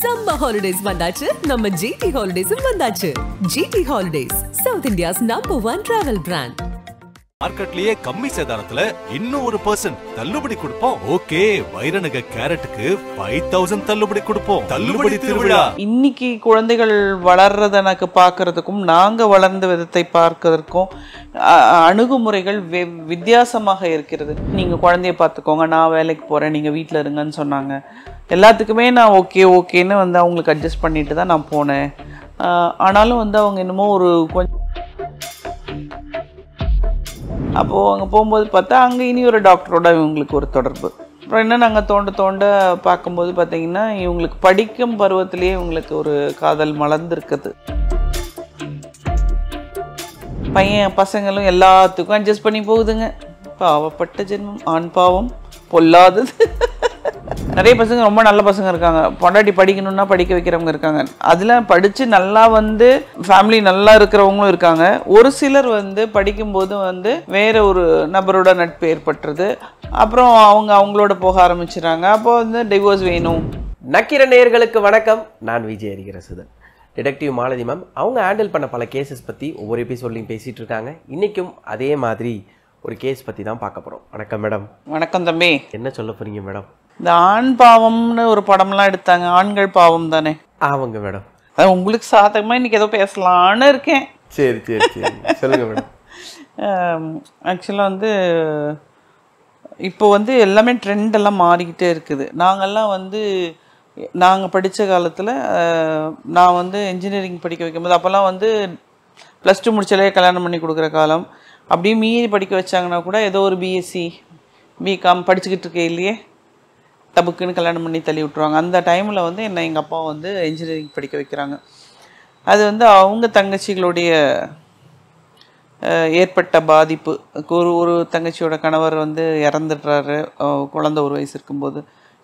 Summer holidays வந்தாச்சு நம்ம GT Holidays வந்தாச்சு. GT Holidays, South India's #1 travel brand. மார்க்கெட்லயே கம்மி சேதாரத்துல இன்னும் 1% தள்ளுபடி கொடுப்போம். ஓகே, வைரநக கேரட்டுக்கு 5000 தள்ளுபடி கொடுப்போம். தள்ளுபடி திருவிழா. இன்னைக்கு குழந்தைகள் வளர்றத எனக்கு பார்க்கறதுக்கும் நாங்க வளர்ந்த விதத்தை பார்க்கறதுக்கும் அணுகுமுறைகள் வித்தியாசமாக இருக்கிறது. நீங்க குழந்தைய பார்த்துக்கோங்க, நான் வேலைக்கு போறேன், நீங்க வீட்டில் இருங்கன்னு சொன்னாங்க. எல்லாத்துக்குமே நான் ஓகேன்னு வந்து அவங்களுக்கு அட்ஜஸ்ட் பண்ணிட்டு தான் நான் போனேன். ஆனாலும் வந்து அவங்க என்னமோ ஒரு கொஞ்சம் அப்போது அங்கே போகும்போது பார்த்தா அங்கே இனி ஒரு டாக்டரோட இவங்களுக்கு ஒரு தொடர்பு. அப்புறம் என்ன நாங்கள் தோண்ட பார்க்கும்போது பார்த்திங்கன்னா இவங்களுக்கு படிக்கும் பருவத்திலேயே இவங்களுக்கு ஒரு காதல் மலர்ந்துருக்குது. பசங்களும் எல்லாத்துக்கும் அட்ஜஸ்ட் பண்ணி போகுதுங்க. பாவப்பட்ட ஜென்மம், ஆண் பாவம் பொல்லாதது. நிறைய பசங்க ரொம்ப நல்ல பசங்க இருக்காங்க, பொண்டாட்டி படிக்கணும்னா படிக்க வைக்கிறவங்க இருக்காங்க. அதில் படித்து நல்லா வந்து ஃபேமிலி நல்லா இருக்கிறவங்களும் இருக்காங்க. ஒரு சிலர் வந்து படிக்கும்போது வந்து வேற ஒரு நபரோட நட்பு ஏற்பட்டுறது, அப்புறம் அவங்களோட போக ஆரம்பிச்சிடறாங்க. அப்போ வந்து டிவோர்ஸ் வேணும். நக்கீர நேயர்களுக்கு வணக்கம், நான் விஜய் அரிகரசுதன். டிடெக்டிவ் மாலதி மேம் அவங்க ஹேண்டில் பண்ண பல கேசஸ் பற்றி ஒவ்வொரு எபிசோட்லையும் பேசிகிட்டு இருக்காங்க. இன்றைக்கும் அதே மாதிரி ஒரு கேஸ் பற்றி தான் பார்க்க போகிறோம். வணக்கம் மேடம். வணக்கம் தம்பி. என்ன சொல்ல போகிறீங்க மேடம்? இந்த ஆண் பாவம்னு ஒரு படம்லாம் எடுத்தாங்க, ஆண்கள் பாவம் தானே? ஆமாங்க மேடம். அது உங்களுக்கு சாதகமாக இன்றைக்கி ஏதோ பேசலான்னு இருக்கேன். சரி சொல்லுங்கள் மேடம். ஆக்சுவலாக வந்து இப்போ வந்து எல்லாமே ட்ரெண்டெல்லாம் மாறிக்கிட்டே இருக்குது. நாங்கள் படித்த காலத்தில் நான் வந்து இன்ஜினியரிங் படிக்க வைக்கும்போது அப்போல்லாம் வந்து +2 முடிச்சாலே கல்யாணம் பண்ணி கொடுக்குற காலம். அப்படியே மீறி படிக்க வச்சாங்கன்னா கூட ஏதோ ஒரு பிஎஸ்சி பிகாம் படிச்சுக்கிட்டு இருக்கே இல்லையே டபுக்குன்னு கல்யாணம் பண்ணி தள்ளி விட்ருவாங்க. அந்த டைமில் வந்து எங்கள் அப்பா வந்து இன்ஜினியரிங் படிக்க வைக்கிறாங்க. அது வந்து அவங்க தங்கச்சிகளுடைய ஏற்பட்ட பாதிப்பு. ஒரு தங்கச்சியோட கணவர் வந்து இறந்துடுறாரு குழந்தை 1 வயசு இருக்கும்போது.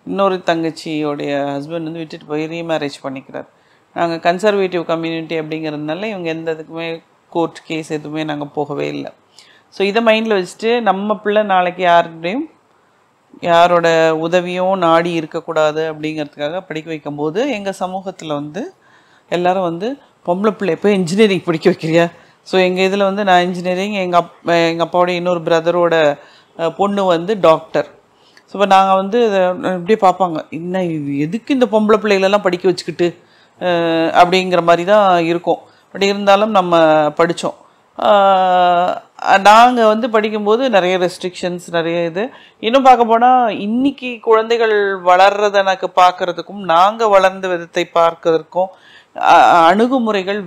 இன்னொரு தங்கச்சியோடைய ஹஸ்பண்ட் வந்து விட்டுட்டு போய் ரீமேரேஜ் பண்ணிக்கிறார். நாங்கள் கன்சர்வேட்டிவ் கம்யூனிட்டி அப்படிங்கிறதுனால இவங்க எந்த இதுக்குமே கோர்ட் கேஸ் எதுவுமே நாங்கள் போகவே இல்லை. ஸோ இதை மைண்டில் வச்சுட்டு நம்ம பிள்ளை நாளைக்கு யாரோட உதவியும் நாடி இருக்கக்கூடாது அப்படிங்கிறதுக்காக படிக்க வைக்கும்போது எங்கள் சமூகத்தில் வந்து எல்லோரும் வந்து பொம்பளை பிள்ளை போய் இன்ஜினியரிங் படிக்க வைக்கிறியா? ஸோ எங்கள் இதில் வந்து நான் இன்ஜினியரிங், எங்கள் அப்பாவோடைய இன்னொரு பிரதரோட பொண்ணு வந்து டாக்டர். ஸோ இப்போ நாங்கள் வந்து இப்படியே பார்ப்பாங்க, என்ன எதுக்கு இந்த பொம்பளை பிள்ளைகளெல்லாம் படிக்க வச்சுக்கிட்டு அப்படிங்கிற மாதிரி தான் இருக்கும். பட் இருந்தாலும் நம்ம படித்தோம். நாங்கள் வந்து படிக்கும்போது நிறைய ரெஸ்ட்ரிக்ஷன்ஸ், நிறைய இது. இன்னும் பார்க்க போனால் இன்றைக்கி குழந்தைகள் வளர்றத எனக்கு பார்க்குறதுக்கும் நாங்கள் வளர்ந்த விதத்தை பார்க்கறதுக்கும் அணுகுமுறைகள்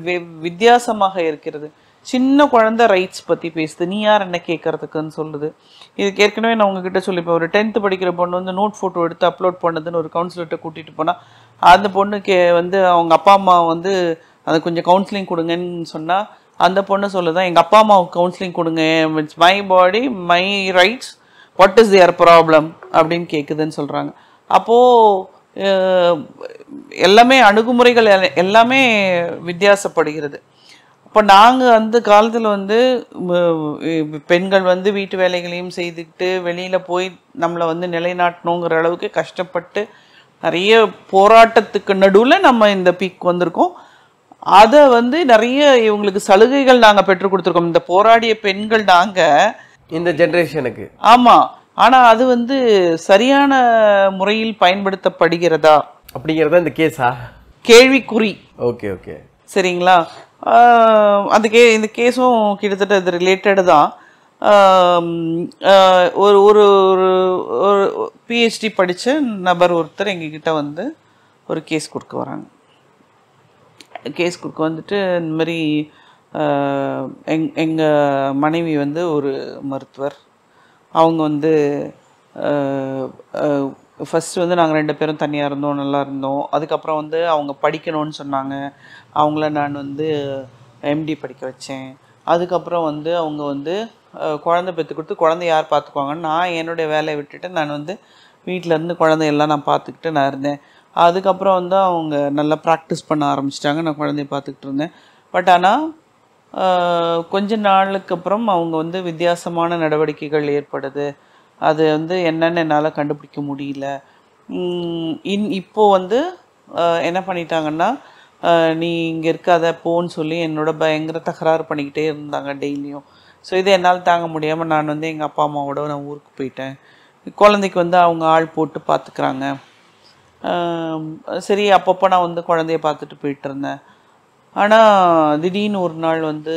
வித்தியாசமாக இருக்கிறது. சின்ன குழந்தை ரைட்ஸ் பற்றி பேசுது, நீ யார் என்ன கேட்குறதுக்குன்னு சொல்லுது. இதுக்கு ஏற்கனவே நான் உங்ககிட்ட சொல்லிப்பேன். ஒரு 10th படிக்கிற பொண்ணு வந்து நோட் ஃபோட்டோ எடுத்து அப்லோட் பண்ணுதுன்னு ஒரு கவுன்சிலர்கிட்ட கூட்டிகிட்டு போனால் அந்த பொண்ணுக்கு வந்து அவங்க அப்பா அம்மா வந்து அதை கொஞ்சம் கவுன்சிலிங் கொடுங்கன்னு சொன்னால் அந்த பொண்ணு சொல்லுதான், எங்கள் அப்பா அம்மாவுக்கு கவுன்சிலிங் கொடுங்க, it's my body my rights, what is their problem அப்படின்னு கேட்குதுன்னு சொல்கிறாங்க. அப்போது எல்லாமே அணுகுமுறைகள் எல்லாமே வித்தியாசப்படுகிறது. இப்போ நாங்கள் அந்த காலத்தில் வந்து பெண்கள் வந்து வீட்டு வேலைகளையும் செய்துக்கிட்டு வெளியில் போய் நம்மளை வந்து நிலைநாட்டணுங்கிற அளவுக்கு கஷ்டப்பட்டு நிறைய போராட்டத்துக்கு நடுவில் நம்ம இந்த பீக் வந்திருக்கோம். அதை வந்து நிறைய இவங்களுக்கு சலுகைகள் நாங்கள் பெற்றுக் கொடுத்துருக்கோம், இந்த போராடிய பெண்கள் நாங்கள் இந்த ஜென்ரேஷனுக்கு. ஆமாம், ஆனால் அது வந்து சரியான முறையில் பயன்படுத்தப்படுகிறதா அப்படிங்கிறத இந்த கேஸா கேள்விக்குறி. ஓகே சரிங்களா? இந்த கேஸும் கிட்டத்தட்ட இது ரிலேட்டடு தான். ஒரு ஒரு ஒரு பிஹெச்டி படித்த நபர் ஒருத்தர் எங்ககிட்ட வந்து ஒரு கேஸ் கொடுக்க வராங்க. கேஸ் கொடுக்க வந்துட்டு இந்த மாதிரி எங்கள் மனைவி வந்து ஒரு மருத்துவர். அவங்க வந்து ஃபஸ்ட்டு வந்து நாங்கள் 2 பேரும் தனியாக இருந்தோம், நல்லா இருந்தோம். அதுக்கப்புறம் வந்து அவங்க படிக்கணும்னு சொன்னாங்க. அவங்கள நான் வந்து எம்டி படிக்க வச்சேன். அதுக்கப்புறம் வந்து அவங்க வந்து குழந்தை பெற்று கொடுத்து குழந்தை யார் பார்த்துக்குவாங்கன்னு நான் என்னுடைய வேலையை விட்டுட்டு நான் வந்து வீட்டிலேருந்து குழந்தையெல்லாம் நான் பார்த்துக்கிட்டு நான் இருந்தேன். அதுக்கப்புறம் வந்து அவங்க நல்லா ப்ராக்டிஸ் பண்ண ஆரம்பிச்சிட்டாங்க, நான் குழந்தைய பார்த்துக்கிட்டு இருந்தேன். பட் ஆனால் கொஞ்ச நாளுக்கு அப்புறம் அவங்க வந்து வித்தியாசமான நடவடிக்கைகள் ஏற்படுது. அது வந்து என்னென்னு என்னால் கண்டுபிடிக்க முடியல. இப்போ வந்து என்ன பண்ணிட்டாங்கன்னா நீ இங்கே இருக்காத போன்னு சொல்லி என்னோட பயங்கர தகராறு பண்ணிக்கிட்டே இருந்தாங்க டெய்லியும். ஸோ இதை என்னால் தாங்க முடியாமல் நான் வந்து எங்கள் அப்பா அம்மாவோட நான் ஊருக்கு போயிட்டேன். குழந்தைக்கு வந்து அவங்க ஆள் போட்டு பார்த்துக்கிறாங்க. சரி அப்பப்போ நான் வந்து குழந்தைய பார்த்துட்டு போயிட்டு இருந்தேன். ஆனால் திடீர்னு ஒரு நாள் வந்து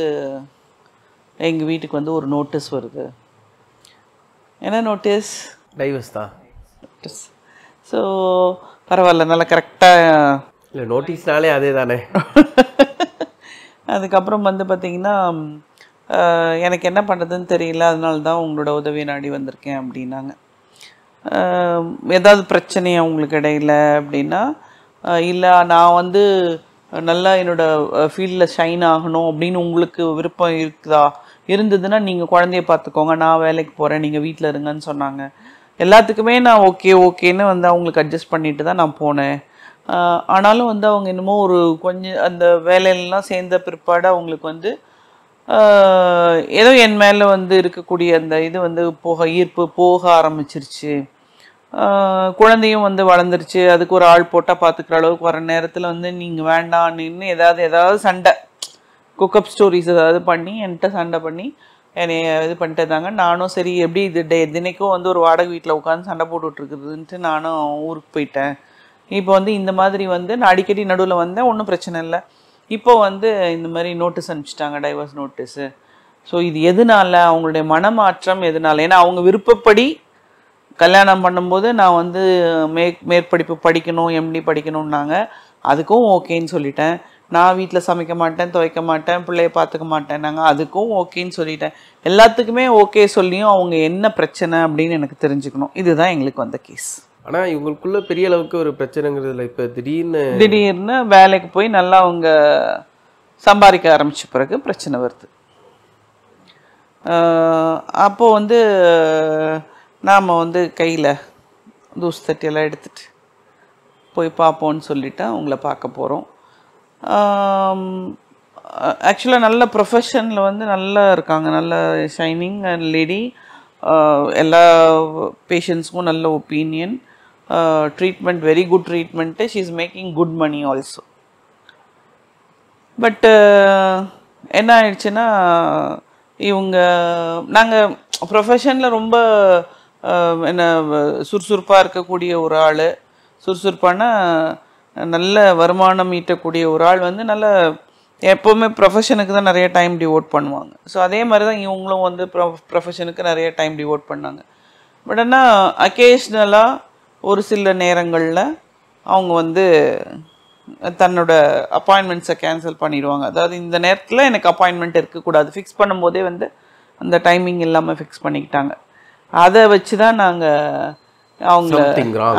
எங்கள் வீட்டுக்கு வந்து ஒரு நோட்டீஸ் வருது. என்ன நோட்டீஸ்? டைவர்ஸ் தான். நோட்டீஸ். ஸோ பரவாயில்ல, நல்லா கரெக்டாக. இல்லை, நோட்டீஸ்னாலே அதே தானே. அதுக்கப்புறம் வந்து பார்த்திங்கன்னா எனக்கு என்ன பண்ணுறதுன்னு தெரியல, அதனால தான் உங்களோட உதவியை நாடி வந்திருக்கேன் அப்படின்னாங்க. ஏதாவது பிரச்சனையா உங்களுக்கு இடையில அப்படின்னா, இல்லை நான் வந்து நல்லா என்னோடய ஃபீல்டில் ஷைன் ஆகணும் அப்படின்னு உங்களுக்கு விருப்பம் இருந்ததுன்னா நீங்கள் குழந்தைய பார்த்துக்கோங்க, நான் வேலைக்கு போகிறேன், நீங்கள் வீட்டில் இருங்கன்னு சொன்னாங்க. எல்லாத்துக்குமே நான் ஓகேன்னு வந்து அவங்களுக்கு அட்ஜஸ்ட் பண்ணிட்டு தான் நான் போனேன். ஆனாலும் வந்து அவங்க என்னமோ ஒரு கொஞ்சம் அந்த வேலையிலலாம் சேர்ந்த பிற்பாடு அவங்களுக்கு வந்து ஏதோ என் மேலே வந்து இருக்கக்கூடிய அந்த இது வந்து ஈர்ப்பு போக ஆரம்பிச்சிருச்சு. குழந்தையும் வந்து வளர்ந்துருச்சு, அதுக்கு ஒரு ஆள் போட்டால் பார்த்துக்கிற அளவுக்கு வர நேரத்தில் வந்து நீங்கள் வேண்டான்னு ஏதாவது சண்டை, குக்கப் ஸ்டோரிஸ் ஏதாவது பண்ணி என்கிட்ட சண்டை பண்ணி என்னை இது பண்ணிட்டு இருந்தாங்க. நானும் சரி எப்படி இது தினைக்கும் வந்து ஒரு வாடகை வீட்டில் உட்காந்து சண்டை போட்டுட்ருக்குதுன்ட்டு நானும் ஊருக்கு போயிட்டேன். இப்போ வந்து இந்த மாதிரி வந்து நான் அடிக்கடி நடுவில் வந்தேன், ஒன்றும் பிரச்சனை இல்லை. இப்போ வந்து இந்த மாதிரி நோட்டீஸ் அனுப்பிச்சிட்டாங்க, டைவர்ஸ் நோட்டீஸு. ஸோ இது எதனால, அவங்களுடைய மனமாற்றம் எதனால? ஏன்னா அவங்க விருப்பப்படி கல்யாணம் பண்ணும்போது நான் வந்து மேற்படிப்பு படிக்கணும், எம்டி படிக்கணும்னாங்க. அதுக்கும் ஓகேன்னு சொல்லிட்டேன். நான் வீட்டில் சமைக்க மாட்டேன், துவைக்க மாட்டேன், பிள்ளைய பார்த்துக்க மாட்டேன், நாங்கள் அதுக்கும் ஓகேன்னு சொல்லிட்டேன். எல்லாத்துக்குமே ஓகே சொல்லியும் அவங்க என்ன பிரச்சனை அப்படின்னு எனக்கு தெரிஞ்சுக்கணும். இதுதான் எங்களுக்கு வந்த கேஸ். ஆனால் இவங்களுக்குள்ள பெரிய அளவுக்கு ஒரு பிரச்சனைங்கிறதுல இப்போ திடீர்னு வேலைக்கு போய் நல்லா அவங்க சம்பாதிக்க ஆரம்பித்த பிறகு பிரச்சனை வருது. அப்போது வந்து நாம் வந்து கையில் தூசு தட்டியெல்லாம் எடுத்துகிட்டு போய் பார்ப்போன்னு சொல்லிவிட்டு அவங்கள பார்க்க போகிறோம். ஆக்சுவலாக நல்ல ப்ரொஃபஷனில் வந்து நல்லா இருக்காங்க, நல்ல ஷைனிங் லேடி. எல்லா பேஷண்ட்ஸுக்கும் நல்ல opinion, treatment very good treatment. She is making good money also. But என்ன ஆயிடுச்சுன்னா, இவங்க நாங்கள் ப்ரொஃபஷனில் ரொம்ப என்ன சுறுசுறுப்பாக இருக்கக்கூடிய ஒரு ஆள், சுறுசுறுப்பான நல்ல வருமானம் ஈட்டக்கூடிய ஒரு ஆள் வந்து நல்ல எப்போவுமே ப்ரொஃபஷனுக்கு தான் நிறைய டைம் டிவோட் பண்ணுவாங்க. ஸோ அதே மாதிரி தான் இவங்களும் வந்து ப்ரொஃபஷனுக்கு நிறைய டைம் டிவோட் பண்ணாங்க. பட் ஆனால் அக்கேஷ்னலாக ஒரு சில நேரங்களில் அவங்க வந்து தன்னோட அப்பாயின்மெண்ட்ஸை கேன்சல் பண்ணிடுவாங்க. அதாவது இந்த நேரத்தில் எனக்கு அப்பாயின்மெண்ட் இருக்கக்கூடாது, ஃபிக்ஸ் பண்ணும்போதே வந்து அந்த டைமிங் இல்லாமல் ஃபிக்ஸ் பண்ணிக்கிட்டாங்க. அதை வச்சு தான் நாங்கள் அவங்க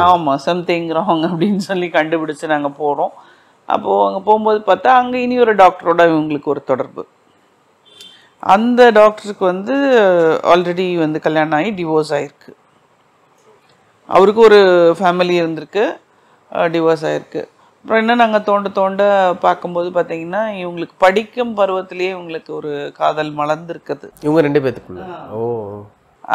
ஆமாம் சம்திங் ராங் அப்படின்னு சொல்லி கண்டுபிடிச்சி நாங்கள் போகிறோம். அப்போது அங்கே போகும்போது பார்த்தா அங்கே இனி ஒரு டாக்டரோட இவங்களுக்கு ஒரு தொடர்பு. அந்த டாக்டருக்கு வந்து ஆல்ரெடி வந்து கல்யாணம் ஆகி டிவோர்ஸ் ஆகிருக்கு. அவருக்கு ஒரு ஃபேமிலி இருந்திருக்கு, டிவோர்ஸ் ஆகிருக்கு. அப்புறம் என்ன நாங்கள் தோண்ட பார்க்கும்போது பார்த்தீங்கன்னா இவங்களுக்கு படிக்கும் பருவத்திலேயே இவங்களுக்கு ஒரு காதல் மலர்ந்துருக்குது இவங்க 2 பேத்துக்குள்ள. ஓ,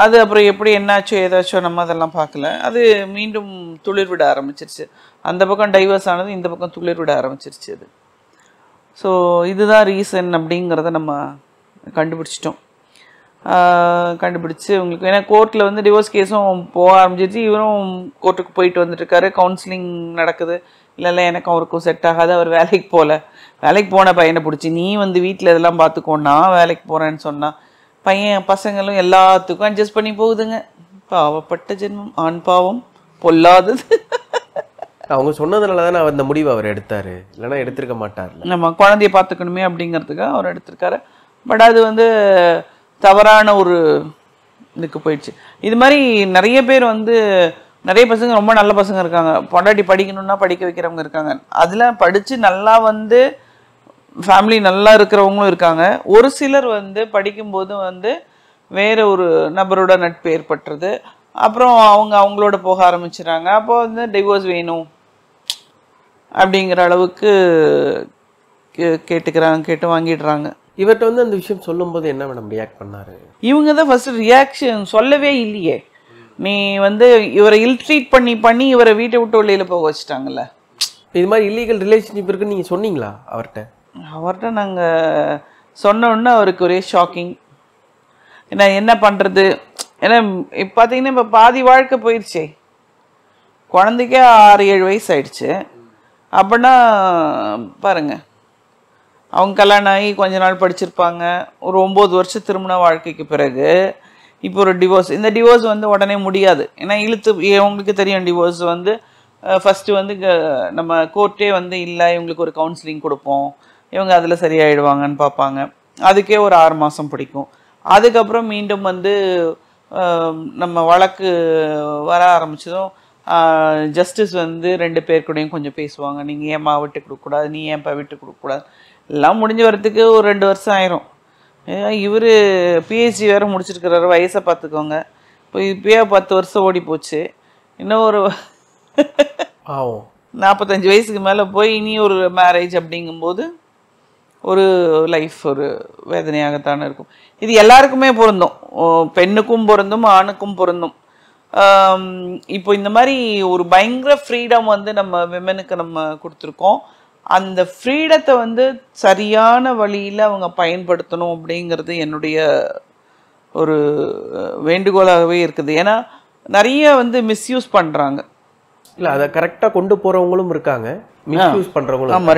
அது அப்புறம் எப்படி என்னாச்சோ ஏதாச்சோ நம்ம அதெல்லாம் பார்க்கல. அது மீண்டும் துளிர் விட ஆரம்பிச்சிருச்சு. அந்த பக்கம் டைவர்ஸ் ஆனது, இந்த பக்கம் துளிர் விட ஆரம்பிச்சிருச்சு அது. ஸோ இதுதான் ரீசன் அப்படிங்கிறத நம்ம கண்டுபிடிச்சிட்டோம். கண்டுபிடிச்சி உங்களுக்கு ஏன்னா கோர்ட்டில் வந்து டிவோர்ஸ் கேஸும் போக ஆரம்பிச்சிருச்சு. இவரும் கோர்ட்டுக்கு போயிட்டு வந்துட்டுருக்காரு, கவுன்சிலிங் நடக்குது. இல்லை எனக்கும் அவருக்கும் செட் ஆகாது, அவர் வேலைக்கு போகல. வேலைக்கு போன பையனை பிடிச்சி நீ வந்து வீட்டில் இதெல்லாம் பார்த்துக்கோன்னா வேலைக்கு போகிறேன்னு சொன்னால் பசங்களும் எல்லாத்துக்கும் அட்ஜஸ்ட் பண்ணி போகுதுங்க. பாவப்பட்ட ஜென்மம், ஆண் பாவம் பொல்லாதது. அவங்க சொன்னதுனால தானே அந்த முடிவு அவர் எடுத்தாரு, இல்லைன்னா எடுத்திருக்க மாட்டார். நம்ம குழந்தைய பார்த்துக்கணுமே அப்படிங்கிறதுக்காக அவர் எடுத்திருக்காரு. பட் அது வந்து தவறான ஒரு இதுக்கு போயிடுச்சு. இது மாதிரி நிறைய பேர் வந்து நிறைய பசங்க ரொம்ப நல்ல பசங்க இருக்காங்க, பொண்டாட்டி படிக்கணும்னா படிக்க வைக்கிறவங்க இருக்காங்க. அதில் படித்து நல்லா வந்து ஃபேமிலி நல்லா இருக்கிறவங்களும் இருக்காங்க. ஒரு சிலர் வந்து படிக்கும்போது வந்து வேற ஒரு நபரோட நட்பு ஏற்பட்டுறது, அப்புறம் அவங்களோட போக ஆரம்பிச்சிடறாங்க. அப்போ வந்து டிவோர்ஸ் வேணும் அப்படிங்கிற அளவுக்கு கேட்டு வாங்கிடுறாங்க. இவர்கிட்ட வந்து அந்த விஷயம் சொல்லும்போது என்ன மேடம் ரியாக்ட் பண்ணாரு? இவங்க தான் ஃபர்ஸ்ட் ரியாக்ஷன் சொல்லவே இல்லையே. நீ வந்து இவரை இல்ட்ரீட் பண்ணி இவரை வீட்டை விட்டு வெளியில் போக வச்சுட்டாங்கல்ல. இது மாதிரி இல்லீகல் ரிலேஷன்ஷிப் இருக்குன்னு நீங்கள் சொன்னீங்களா அவர்கிட்ட நாங்கள் சொன்னோன்னே அவருக்கு ஒரே ஷாக்கிங். ஏன்னா என்ன பண்ணுறது, ஏன்னா இப்போ பார்த்தீங்கன்னா இப்போ பாதி வாழ்க்கை போயிடுச்சே, குழந்தைக்கே 6-7 வயசு ஆயிடுச்சு. அப்படின்னா பாருங்க, அவங்க கல்யாணம் ஆகி கொஞ்ச நாள் படிச்சிருப்பாங்க, ஒரு 9 வருஷம் திருமண வாழ்க்கைக்கு பிறகு இப்போ ஒரு டிவோர்ஸ். இந்த டிவோர்ஸ் வந்து உடனே முடியாது, ஏன்னா உங்களுக்கு தெரியும் டிவோர்ஸ் வந்து ஃபஸ்ட்டு வந்து நம்ம கோர்ட்டே வந்து இல்லை இவங்களுக்கு ஒரு கவுன்சிலிங் கொடுப்போம், இவங்க அதில் சரியாயிடுவாங்கன்னு பார்ப்பாங்க. அதுக்கே ஒரு 6 மாதம் பிடிக்கும். அதுக்கப்புறம் மீண்டும் வந்து நம்ம வழக்கு வர ஆரம்பிச்சதும் ஜஸ்டிஸ் வந்து 2 பேர் கூடயும் கொஞ்சம் பேசுவாங்க. நீங்கள் ஏம்மா விட்டு கொடுக்கக்கூடாது, நீ ஏன்ப்பா விட்டு கொடுக்கக்கூடாது, எல்லாம் முடிஞ்சு வரத்துக்கு ஒரு 2 வருஷம் ஆயிரும். இவர் பிஹெச்டி வேறு முடிச்சிருக்கிறாரு, வயசை பார்த்துக்கோங்க. இப்போ இப்போயே 10 வருஷம் ஓடி போச்சு. இன்னும் ஒரு 45 வயசுக்கு மேலே போய் இனி ஒரு மேரேஜ் அப்படிங்கும்போது ஒரு லைஃப் ஒரு வேதனையாகத்தானே இருக்கும். இது எல்லாருக்குமே பொருந்தும், பெண்ணுக்கும் பொருந்தும் ஆணுக்கும் பொருந்தும். இப்போ இந்த மாதிரி ஒரு பயங்கர ஃப்ரீடம் வந்து நம்ம விமனுக்கு நம்ம கொடுத்துருக்கோம். அந்த ஃப்ரீடத்தை வந்து சரியான வழியில் அவங்க பயன்படுத்தணும் அப்படிங்கிறது என்னுடைய ஒரு வேண்டுகோளாகவே இருக்குது. ஏன்னா நிறைய வந்து மிஸ்யூஸ் பண்ணுறாங்க. இல்லை, அதை கரெக்டாக கொண்டு போகிறவங்களும் இருக்காங்க, மிஸ்யூஸ் பண்ணுறவங்களும். ஆமாம்,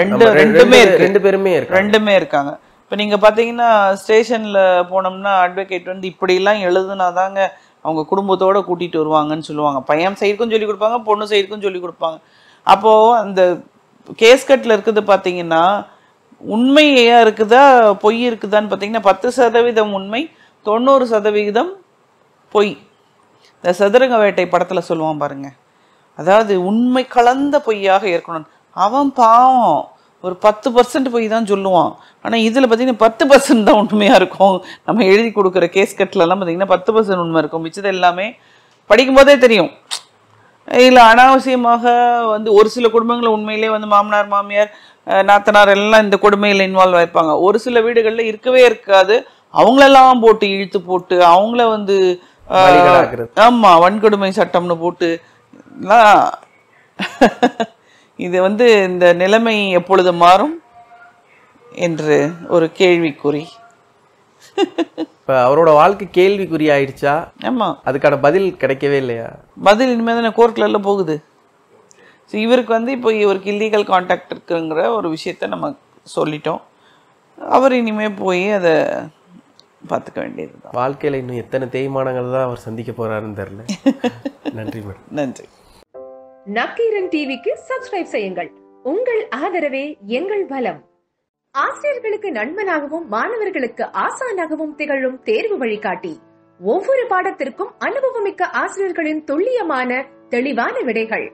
ரெண்டுமே இருக்காங்க. இப்போ நீங்கள் பார்த்தீங்கன்னா ஸ்டேஷனில் போனோம்னா அட்வொகேட் வந்து இப்படிலாம் எழுதுனாதாங்க அவங்க குடும்பத்தோடு கூட்டிகிட்டு வருவாங்கன்னு சொல்லுவாங்க. பையன் சைடுக்கும் சொல்லி கொடுப்பாங்க, பொண்ணு சைடுக்கும் சொல்லி கொடுப்பாங்க. அப்போது அந்த கேஸ்கட்டில் இருக்குது பார்த்தீங்கன்னா உண்மையா இருக்குதா பொய் இருக்குதான்னு பார்த்தீங்கன்னா 10% உண்மை, 90% பொய். இந்த சதுரங்க வேட்டை படத்தில் சொல்லுவான் பாருங்க, அதாவது உண்மை கலந்த பொய்யாக இருக்கணும். அவன் பாவம் ஒரு 10% பொய் தான் சொல்லுவான். ஆனால் இதில் பார்த்தீங்கன்னா 10% தான் உண்மையாக இருக்கும். நம்ம எழுதி கொடுக்குற கேஸ்கட்லலாம் பார்த்தீங்கன்னா 10% உண்மை இருக்கும், மிச்சது எல்லாமே படிக்கும்போதே தெரியும். இல்லை அனாவசியமாக வந்து ஒரு சில குடும்பங்கள் உண்மையிலே வந்து மாமனார் மாமியார் நாத்தனார் எல்லாம் இந்த கொடுமையில் இன்வால்வ் ஆயிருப்பாங்க. ஒரு சில வீடுகளில் இருக்கவே இருக்காது, அவங்களெல்லாம் போட்டு இழுத்து போட்டு அவங்கள வந்து ஆமாம் வன்கொடுமை சட்டம்னு போட்டு இது வந்து இந்த நிலைமை எப்பொழுது மாறும் என்று ஒரு கேள்விக்குறி. இப்போ அவரோட வாழ்க்கை கேள்விக்குறி ஆயிடுச்சா? ஆமாம், அதுக்கான பதில் கிடைக்கவே இல்லையா? பதில் இனிமேல் தானே கோர்ட்ல எல்லாம் போகுது. ஸோ இவருக்கு வந்து இப்போ இவருக்கு இல்லீகல் கான்டாக்ட் இருக்குங்கிற ஒரு விஷயத்த நம்ம சொல்லிட்டோம். அவர் இனிமேல் போய் அதை பார்த்துக்க வேண்டியது தான். வாழ்க்கையில் இன்னும் எத்தனை தேய்மானங்கள் தான் அவர் சந்திக்க போறாருன்னு தெரியல. நன்றி மேடம். நன்றி. நக்கீரன் டிவிக்கு சப்ஸ்கிரைப் செய்யுங்கள். உங்கள் ஆதரவே எங்கள் பலம். ஆசிரியர்களுக்கு நண்பனாகவும் மாணவர்களுக்கு ஆசானாகவும் திகழும் தேர்வு வழிகாட்டி. ஒவ்வொரு பாடத்திற்கும் அனுபவமிக்க ஆசிரியர்களின் துல்லியமான தெளிவான விடைகள்.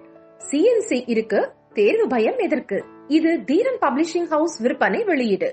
CNC இருக்கு, தேர்வு பயம் எதற்கு? இது தீரன் பப்ளிஷிங் ஹவுஸ் விற்பனை வெளியீடு.